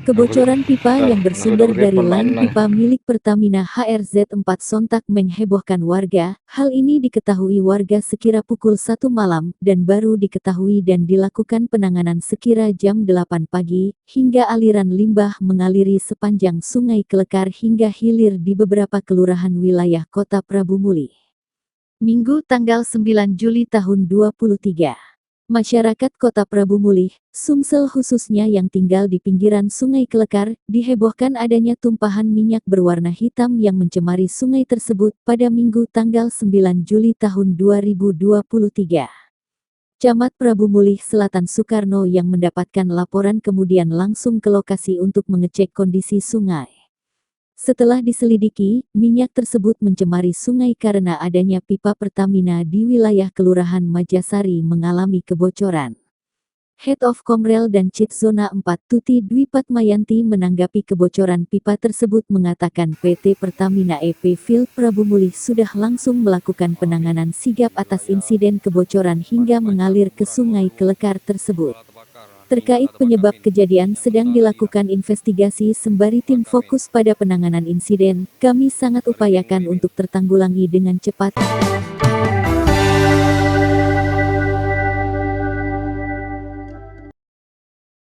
Kebocoran pipa yang bersumber dari line permainan. pipa milik Pertamina HRZ4 sontak menghebohkan warga. Hal ini diketahui warga sekira pukul 1 malam dan baru diketahui dan dilakukan penanganan sekira jam 8 pagi, hingga aliran limbah mengaliri sepanjang Sungai Kelekar hingga hilir di beberapa kelurahan wilayah Kota Prabu Mulih. Minggu tanggal 9 Juli tahun 2023. Masyarakat Kota Prabu Mulih, Sumsel khususnya yang tinggal di pinggiran Sungai Kelekar, dihebohkan adanya tumpahan minyak berwarna hitam yang mencemari sungai tersebut pada Minggu tanggal 9 Juli tahun 2023. Camat Prabu Mulih Selatan Soekarno yang mendapatkan laporan kemudian langsung ke lokasi untuk mengecek kondisi sungai. Setelah diselidiki, minyak tersebut mencemari sungai karena adanya pipa Pertamina di wilayah Kelurahan Majasari mengalami kebocoran. Head of Komrel dan Cit Zona 4 Tuti Dwi Patmayanti menanggapi kebocoran pipa tersebut mengatakan PT Pertamina EP Field Prabu Mulih sudah langsung melakukan penanganan sigap atas insiden kebocoran hingga mengalir ke Sungai Kelekar tersebut. Terkait penyebab kejadian sedang dilakukan investigasi sembari tim fokus pada penanganan insiden, kami sangat upayakan untuk tertanggulangi dengan cepat.